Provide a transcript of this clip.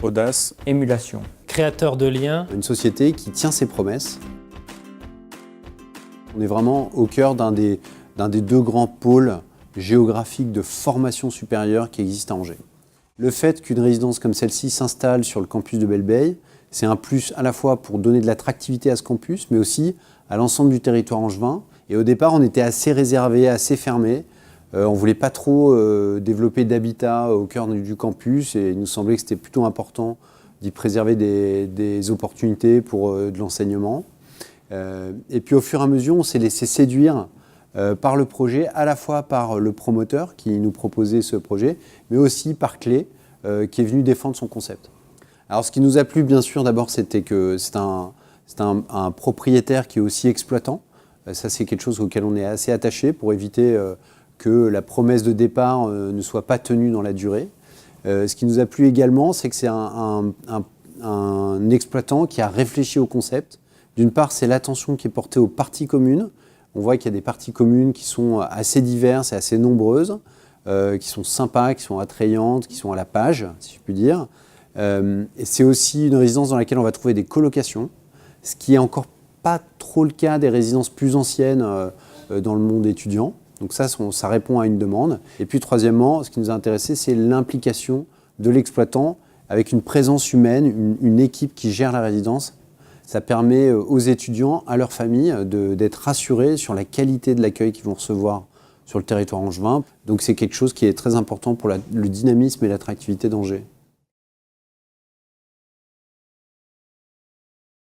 Audace. Émulation. Créateur de liens. Une société qui tient ses promesses. On est vraiment au cœur d'un des deux grands pôles géographiques de formation supérieure qui existent à Angers. Le fait qu'une résidence comme celle-ci s'installe sur le campus de Belle-Beille, c'est un plus à la fois pour donner de l'attractivité à ce campus, mais aussi à l'ensemble du territoire angevin. Et au départ, on était assez réservé, assez fermé. On ne voulait pas trop développer d'habitat au cœur du campus et il nous semblait que c'était plutôt important d'y préserver des opportunités pour de l'enseignement. Et puis au fur et à mesure, on s'est laissé séduire par le projet, à la fois par le promoteur qui nous proposait ce projet, mais aussi par Clé qui est venu défendre son concept. Alors ce qui nous a plu bien sûr d'abord, c'était que c'est un propriétaire qui est aussi exploitant. Ça c'est quelque chose auquel on est assez attaché pour éviter que la promesse de départ ne soit pas tenue dans la durée. Ce qui nous a plu également, c'est que c'est un exploitant qui a réfléchi au concept. D'une part, c'est l'attention qui est portée aux parties communes. On voit qu'il y a des parties communes qui sont assez diverses et assez nombreuses, qui sont sympas, qui sont attrayantes, qui sont à la page, si je puis dire. Et c'est aussi une résidence dans laquelle on va trouver des colocations, ce qui est encore pas trop le cas des résidences plus anciennes dans le monde étudiant. Donc ça répond à une demande. Et puis troisièmement, ce qui nous a intéressé, c'est l'implication de l'exploitant avec une présence humaine, une équipe qui gère la résidence. Ça permet aux étudiants, à leurs familles, d'être rassurés sur la qualité de l'accueil qu'ils vont recevoir sur le territoire angevin. Donc c'est quelque chose qui est très important pour le dynamisme et l'attractivité d'Angers.